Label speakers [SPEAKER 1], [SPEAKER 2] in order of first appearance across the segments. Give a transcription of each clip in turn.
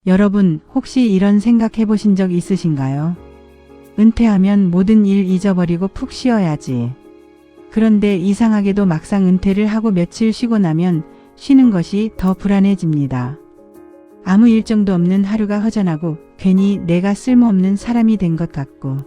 [SPEAKER 1] 여러분, 혹시 이런 생각 해보신 적 있으신가요? 은퇴하면 모든 일 잊어버리고 푹 쉬어야지. 그런데 이상하게도 막상 은퇴를 하고 며칠 쉬고 나면 쉬는 것이 더 불안해집니다. 아무 일정도 없는 하루가 허전하고 괜히 내가 쓸모없는 사람이 된 것 같고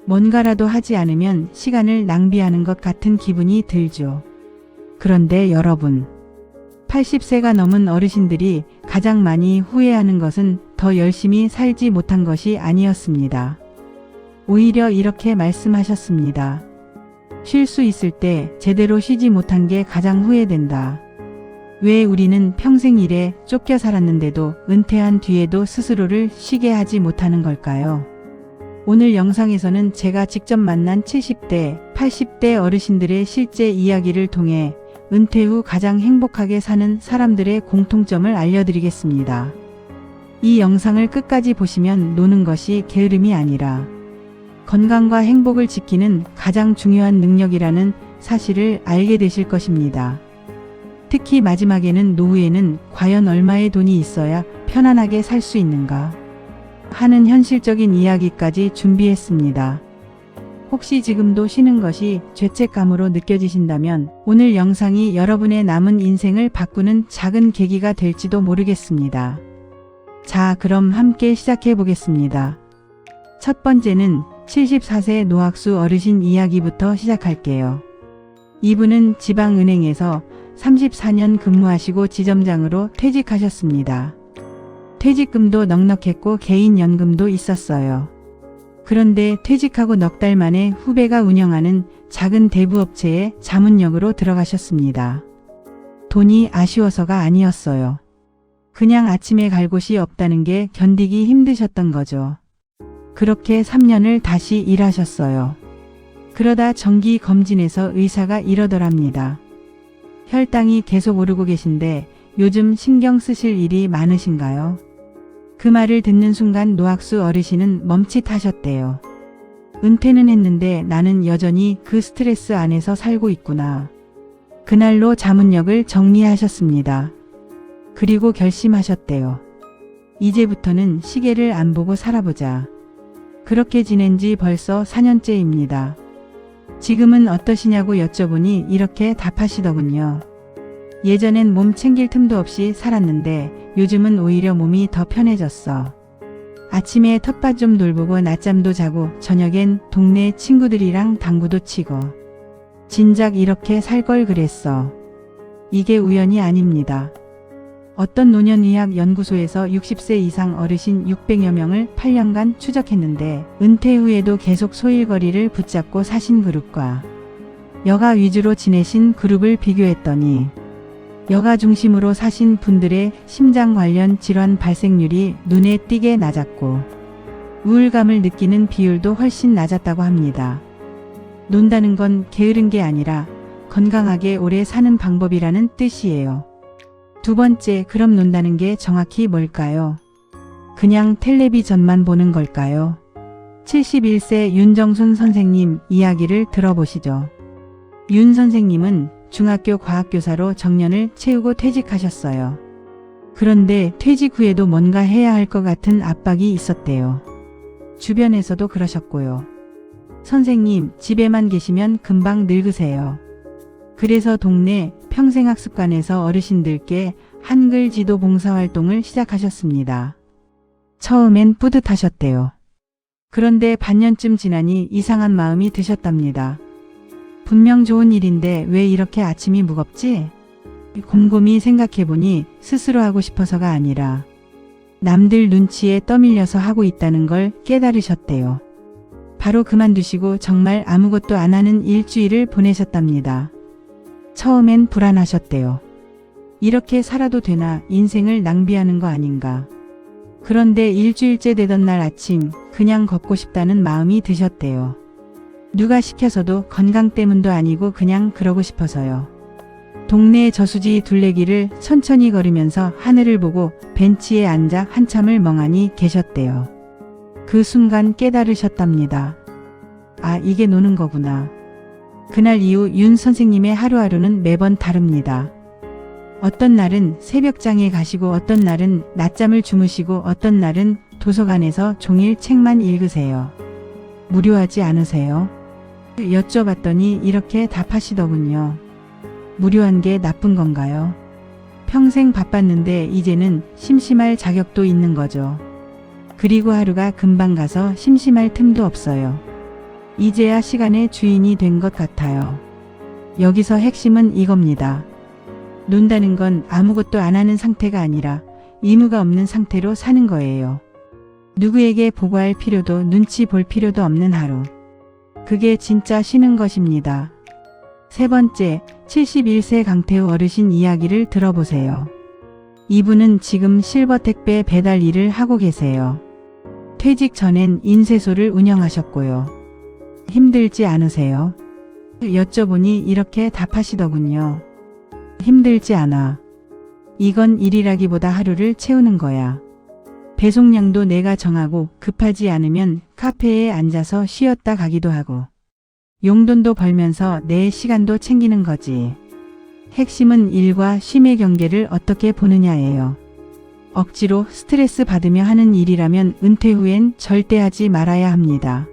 [SPEAKER 1] 뭔가라도 하지 않으면 시간을 낭비하는 것 같은 기분이 들죠. 그런데 여러분, 80세가 넘은 어르신들이 가장 많이 후회하는 것은 더 열심히 살지 못한 것이 아니었습니다. 오히려 이렇게 말씀하셨습니다. 쉴 수 있을 때 제대로 쉬지 못한 게 가장 후회된다. 왜 우리는 평생 일에 쫓겨 살았는데도 은퇴한 뒤에도 스스로를 쉬게 하지 못하는 걸까요? 오늘 영상에서는 제가 직접 만난 70대, 80대 어르신들의 실제 이야기를 통해 은퇴 후 가장 행복하게 사는 사람들의 공통점을 알려드리겠습니다. 이 영상을 끝까지 보시면 노는 것이 게으름이 아니라 건강과 행복을 지키는 가장 중요한 능력이라는 사실을 알게 되실 것입니다. 특히 마지막에는 노후에는 과연 얼마의 돈이 있어야 편안하게 살 수 있는가 하는 현실적인 이야기까지 준비했습니다. 혹시 지금도 쉬는 것이 죄책감으로 느껴지신다면 오늘 영상이 여러분의 남은 인생을 바꾸는 작은 계기가 될지도 모르겠습니다. 자, 그럼 함께 시작해 보겠습니다. 첫 번째는 74세 노학수 어르신 이야기부터 시작할게요. 이분은 지방은행에서 34년 근무하시고 지점장으로 퇴직하셨습니다. 퇴직금도 넉넉했고 개인연금도 있었어요. 그런데 퇴직하고 넉 달 만에 후배가 운영하는 작은 대부업체에 자문역으로 들어가셨습니다. 돈이 아쉬워서가 아니었어요. 그냥 아침에 갈 곳이 없다는 게 견디기 힘드셨던 거죠. 그렇게 3년을 다시 일하셨어요. 그러다 정기 검진에서 의사가 이러더랍니다. 혈당이 계속 오르고 계신데 요즘 신경 쓰실 일이 많으신가요? 그 말을 듣는 순간 노학수 어르신은 멈칫하셨대요. 은퇴는 했는데 나는 여전히 그 스트레스 안에서 살고 있구나. 그날로 자문역을 정리하셨습니다. 그리고 결심하셨대요. 이제부터는 시계를 안 보고 살아보자. 그렇게 지낸 지 벌써 4년째입니다. 지금은 어떠시냐고 여쭤보니 이렇게 답하시더군요. 예전엔 몸 챙길 틈도 없이 살았는데 요즘은 오히려 몸이 더 편해졌어. 아침에 텃밭 좀 돌보고 낮잠도 자고 저녁엔 동네 친구들이랑 당구도 치고. 진작 이렇게 살 걸 그랬어. 이게 우연이 아닙니다. 어떤 노년의학연구소에서 60세 이상 어르신 600여 명을 8년간 추적했는데 은퇴 후에도 계속 소일거리를 붙잡고 사신 그룹과 여가 위주로 지내신 그룹을 비교했더니 여가 중심으로 사신 분들의 심장 관련 질환 발생률이 눈에 띄게 낮았고 우울감을 느끼는 비율도 훨씬 낮았다고 합니다. 논다는 건 게으른 게 아니라 건강하게 오래 사는 방법이라는 뜻이에요. 두 번째, 그럼 논다는 게 정확히 뭘까요? 그냥 텔레비전만 보는 걸까요? 71세 윤정순 선생님 이야기를 들어보시죠. 윤 선생님은 중학교 과학교사로 정년을 채우고 퇴직하셨어요. 그런데 퇴직 후에도 뭔가 해야 할 것 같은 압박이 있었대요. 주변에서도 그러셨고요. 선생님, 집에만 계시면 금방 늙으세요. 그래서 동네 평생학습관에서 어르신들께 한글 지도 봉사활동을 시작하셨습니다. 처음엔 뿌듯하셨대요. 그런데 반년쯤 지나니 이상한 마음이 드셨답니다. 분명 좋은 일인데 왜 이렇게 아침이 무겁지? 곰곰이 생각해보니 스스로 하고 싶어서가 아니라 남들 눈치에 떠밀려서 하고 있다는 걸 깨달으셨대요. 바로 그만두시고 정말 아무것도 안 하는 일주일을 보내셨답니다. 처음엔 불안하셨대요. 이렇게 살아도 되나, 인생을 낭비하는 거 아닌가. 그런데 일주일째 되던 날 아침 그냥 걷고 싶다는 마음이 드셨대요. 누가 시켜서도 건강 때문도 아니고 그냥 그러고 싶어서요. 동네 저수지 둘레길을 천천히 걸으면서 하늘을 보고 벤치에 앉아 한참을 멍하니 계셨대요. 그 순간 깨달으셨답니다. 아, 이게 노는 거구나. 그날 이후 윤 선생님의 하루하루는 매번 다릅니다. 어떤 날은 새벽장에 가시고 어떤 날은 낮잠을 주무시고 어떤 날은 도서관에서 종일 책만 읽으세요. 무료하지 않으세요? 여쭤봤더니 이렇게 답하시더군요. 무료한 게 나쁜 건가요? 평생 바빴는데 이제는 심심할 자격도 있는 거죠. 그리고 하루가 금방 가서 심심할 틈도 없어요. 이제야 시간의 주인이 된 것 같아요. 여기서 핵심은 이겁니다. 논다는 건 아무것도 안 하는 상태가 아니라 의무가 없는 상태로 사는 거예요. 누구에게 보고할 필요도 눈치 볼 필요도 없는 하루. 그게 진짜 쉬는 것입니다. 세 번째, 71세 강태우 어르신 이야기를 들어보세요. 이분은 지금 실버 택배 배달 일을 하고 계세요. 퇴직 전엔 인쇄소를 운영하셨고요. 힘들지 않으세요? 여쭤보니 이렇게 답하시더군요. 힘들지 않아. 이건 일이라기보다 하루를 채우는 거야. 배송량도 내가 정하고 급하지 않으면 카페에 앉아서 쉬었다 가기도 하고 용돈도 벌면서 내 시간도 챙기는 거지. 핵심은 일과 쉼의 경계를 어떻게 보느냐예요. 억지로 스트레스 받으며 하는 일이라면 은퇴 후엔 절대 하지 말아야 합니다.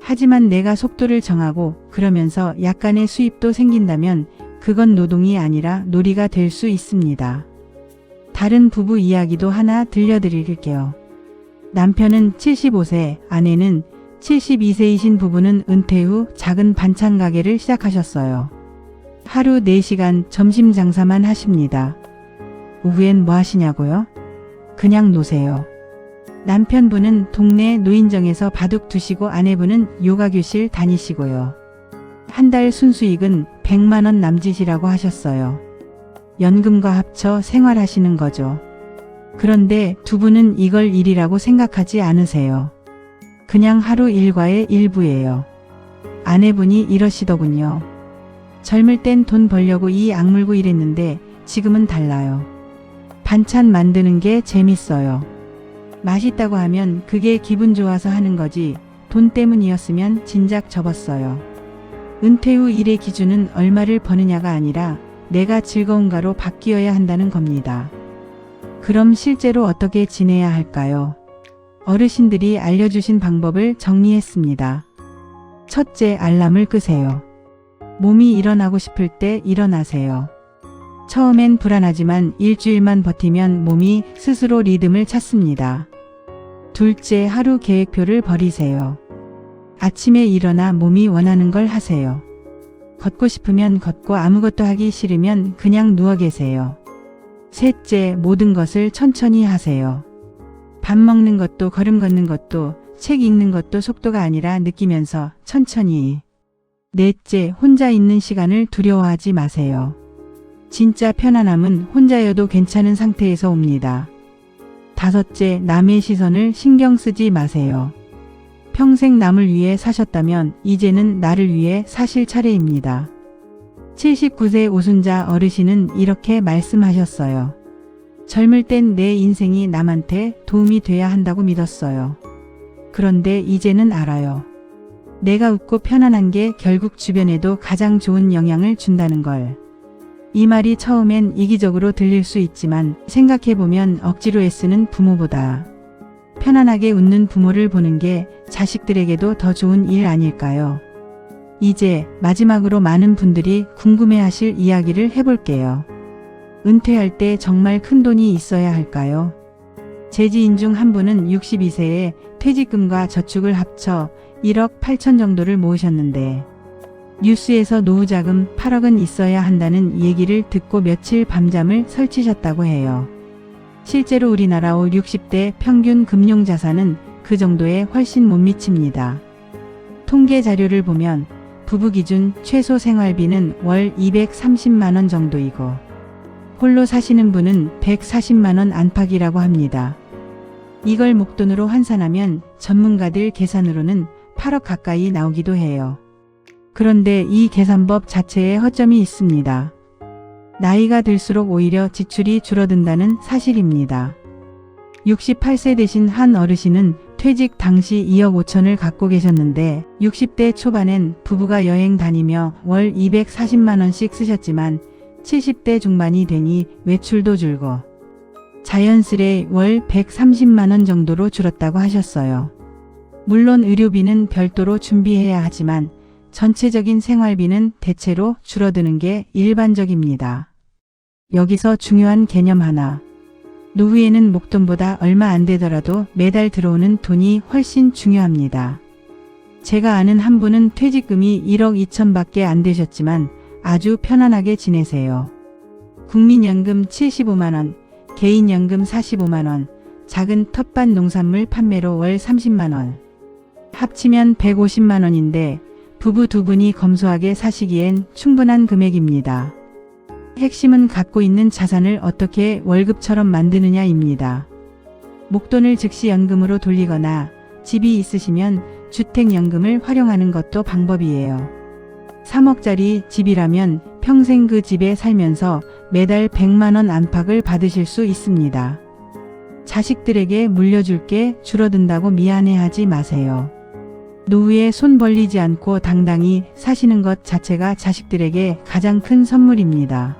[SPEAKER 1] 하지만 내가 속도를 정하고 그러면서 약간의 수입도 생긴다면 그건 노동이 아니라 놀이가 될 수 있습니다. 다른 부부 이야기도 하나 들려드릴게요. 남편은 75세, 아내는 72세이신 부부는 은퇴 후 작은 반찬 가게를 시작하셨어요. 하루 4시간 점심 장사만 하십니다. 오후엔 뭐 하시냐고요? 그냥 노세요. 남편분은 동네 노인정에서 바둑 두시고 아내분은 요가 교실 다니시고요. 한 달 순수익은 100만 원 남짓이라고 하셨어요. 연금과 합쳐 생활하시는 거죠. 그런데 두 분은 이걸 일이라고 생각하지 않으세요. 그냥 하루 일과의 일부예요. 아내분이 이러시더군요. 젊을 땐 돈 벌려고 이 악물고 일했는데 지금은 달라요. 반찬 만드는 게 재밌어요. 맛있다고 하면 그게 기분 좋아서 하는 거지 돈 때문이었으면 진작 접었어요. 은퇴 후 일의 기준은 얼마를 버느냐가 아니라 내가 즐거운가로 바뀌어야 한다는 겁니다. 그럼 실제로 어떻게 지내야 할까요? 어르신들이 알려주신 방법을 정리했습니다. 첫째, 알람을 끄세요. 몸이 일어나고 싶을 때 일어나세요. 처음엔 불안하지만 일주일만 버티면 몸이 스스로 리듬을 찾습니다. 둘째, 하루 계획표를 버리세요. 아침에 일어나 몸이 원하는 걸 하세요. 걷고 싶으면 걷고 아무것도 하기 싫으면 그냥 누워 계세요. 셋째, 모든 것을 천천히 하세요. 밥 먹는 것도 걸음 걷는 것도 책 읽는 것도 속도가 아니라 느끼면서 천천히. 넷째, 혼자 있는 시간을 두려워하지 마세요. 진짜 편안함은 혼자여도 괜찮은 상태에서 옵니다. 다섯째, 남의 시선을 신경 쓰지 마세요. 평생 남을 위해 사셨다면 이제는 나를 위해 사실 차례입니다. 79세 오순자 어르신은 이렇게 말씀하셨어요. 젊을 땐 내 인생이 남한테 도움이 돼야 한다고 믿었어요. 그런데 이제는 알아요. 내가 웃고 편안한 게 결국 주변에도 가장 좋은 영향을 준다는 걸. 이 말이 처음엔 이기적으로 들릴 수 있지만 생각해보면 억지로 애쓰는 부모보다 편안하게 웃는 부모를 보는 게 자식들에게도 더 좋은 일 아닐까요? 이제 마지막으로 많은 분들이 궁금해하실 이야기를 해볼게요. 은퇴할 때 정말 큰 돈이 있어야 할까요? 제 지인 중 한 분은 62세에 퇴직금과 저축을 합쳐 1억 8천 정도를 모으셨는데 뉴스에서 노후자금 8억은 있어야 한다는 얘기를 듣고 며칠 밤잠을 설치셨다고 해요. 실제로 우리나라 60대 평균 금융자산은 그 정도에 훨씬 못 미칩니다. 통계 자료를 보면 부부 기준 최소 생활비는 월 230만 원 정도이고 홀로 사시는 분은 140만 원 안팎이라고 합니다. 이걸 목돈으로 환산하면 전문가들 계산으로는 8억 가까이 나오기도 해요. 그런데 이 계산법 자체에 허점이 있습니다. 나이가 들수록 오히려 지출이 줄어든다는 사실입니다. 68세 되신 한 어르신은 퇴직 당시 2억 5천을 갖고 계셨는데 60대 초반엔 부부가 여행 다니며 월 240만 원씩 쓰셨지만 70대 중반이 되니 외출도 줄고 자연스레 월 130만 원 정도로 줄었다고 하셨어요. 물론 의료비는 별도로 준비해야 하지만 전체적인 생활비는 대체로 줄어드는 게 일반적입니다. 여기서 중요한 개념 하나. 노후에는 목돈보다 얼마 안 되더라도 매달 들어오는 돈이 훨씬 중요합니다. 제가 아는 한 분은 퇴직금이 1억 2천밖에 안 되셨지만 아주 편안하게 지내세요. 국민연금 75만 원, 개인연금 45만 원, 작은 텃밭 농산물 판매로 월 30만 원. 합치면 150만 원인데 부부 두 분이 검소하게 사시기엔 충분한 금액입니다. 핵심은 갖고 있는 자산을 어떻게 월급처럼 만드느냐입니다. 목돈을 즉시 연금으로 돌리거나 집이 있으시면 주택연금을 활용하는 것도 방법이에요. 3억짜리 집이라면 평생 그 집에 살면서 매달 100만 원 안팎을 받으실 수 있습니다. 자식들에게 물려줄 게 줄어든다고 미안해하지 마세요. 노후에 손 벌리지 않고 당당히 사시는 것 자체가 자식들에게 가장 큰 선물입니다.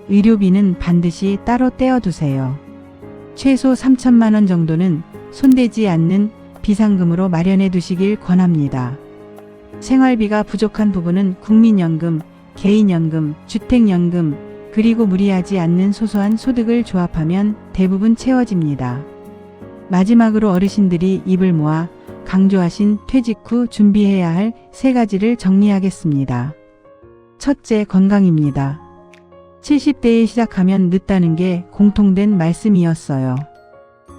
[SPEAKER 1] 의료비는 반드시 따로 떼어두세요. 최소 3천만 원 정도는 손대지 않는 비상금으로 마련해 두시길 권합니다. 생활비가 부족한 부분은 국민연금, 개인연금, 주택연금, 그리고 무리하지 않는 소소한 소득을 조합하면 대부분 채워집니다. 마지막으로 어르신들이 입을 모아 강조하신 퇴직 후 준비해야 할 3가지를 정리하겠습니다. 첫째, 건강입니다. 70대에 시작하면 늦다는 게 공통된 말씀이었어요.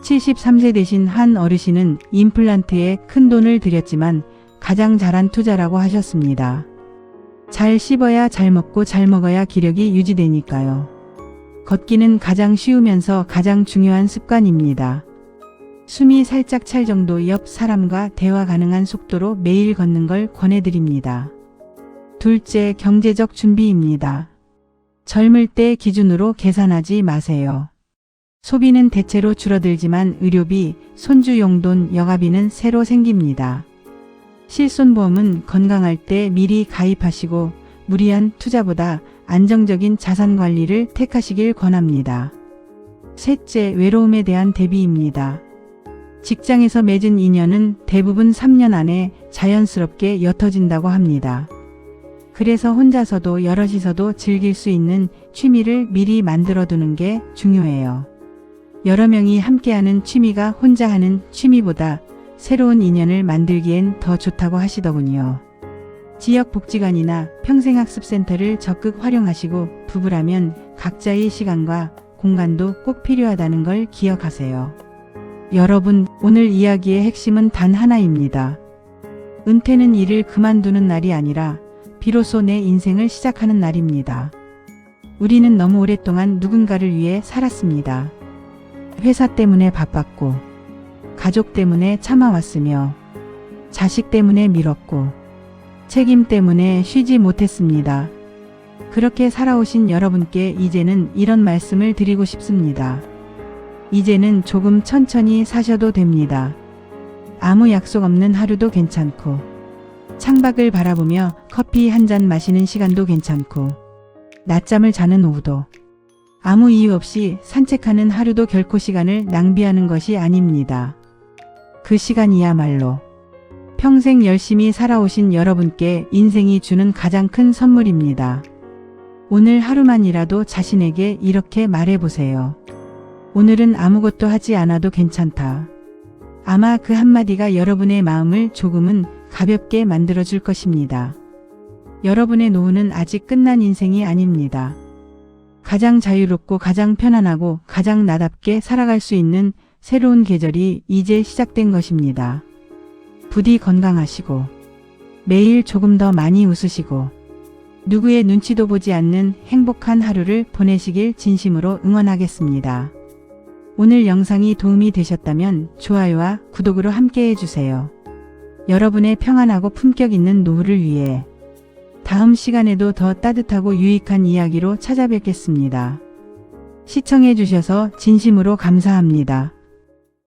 [SPEAKER 1] 73세 되신 한 어르신은 임플란트에 큰 돈을 들였지만 가장 잘한 투자라고 하셨습니다. 잘 씹어야 잘 먹고 잘 먹어야 기력이 유지되니까요. 걷기는 가장 쉬우면서 가장 중요한 습관입니다. 숨이 살짝 찰 정도 옆 사람과 대화 가능한 속도로 매일 걷는 걸 권해드립니다. 둘째, 경제적 준비입니다. 젊을 때 기준으로 계산하지 마세요. 소비는 대체로 줄어들지만 의료비, 손주 용돈, 여가비는 새로 생깁니다. 실손보험은 건강할 때 미리 가입하시고 무리한 투자보다 안정적인 자산 관리를 택하시길 권합니다. 셋째, 외로움에 대한 대비입니다. 직장에서 맺은 인연은 대부분 3년 안에 자연스럽게 옅어진다고 합니다. 그래서 혼자서도 여럿이서도 즐길 수 있는 취미를 미리 만들어두는 게 중요해요. 여러 명이 함께하는 취미가 혼자 하는 취미보다 새로운 인연을 만들기엔 더 좋다고 하시더군요. 지역복지관이나 평생학습센터를 적극 활용하시고 부부라면 각자의 시간과 공간도 꼭 필요하다는 걸 기억하세요. 여러분, 오늘 이야기의 핵심은 단 하나입니다. 은퇴는 일을 그만두는 날이 아니라 비로소 내 인생을 시작하는 날입니다. 우리는 너무 오랫동안 누군가를 위해 살았습니다. 회사 때문에 바빴고, 가족 때문에 참아왔으며, 자식 때문에 미뤘고, 책임 때문에 쉬지 못했습니다. 그렇게 살아오신 여러분께 이제는 이런 말씀을 드리고 싶습니다. 이제는 조금 천천히 사셔도 됩니다. 아무 약속 없는 하루도 괜찮고, 창밖을 바라보며 커피 한 잔 마시는 시간도 괜찮고, 낮잠을 자는 오후도, 아무 이유 없이 산책하는 하루도 결코 시간을 낭비하는 것이 아닙니다. 그 시간이야말로 평생 열심히 살아오신 여러분께 인생이 주는 가장 큰 선물입니다. 오늘 하루만이라도 자신에게 이렇게 말해보세요. 오늘은 아무것도 하지 않아도 괜찮다. 아마 그 한마디가 여러분의 마음을 조금은 가볍게 만들어줄 것입니다. 여러분의 노후는 아직 끝난 인생이 아닙니다. 가장 자유롭고 가장 편안하고 가장 나답게 살아갈 수 있는 새로운 계절이 이제 시작된 것입니다. 부디 건강하시고 매일 조금 더 많이 웃으시고 누구의 눈치도 보지 않는 행복한 하루를 보내시길 진심으로 응원하겠습니다. 오늘 영상이 도움이 되셨다면 좋아요와 구독으로 함께 해주세요. 여러분의 평안하고 품격 있는 노후를 위해 다음 시간에도 더 따뜻하고 유익한 이야기로 찾아뵙겠습니다. 시청해 주셔서 진심으로 감사합니다.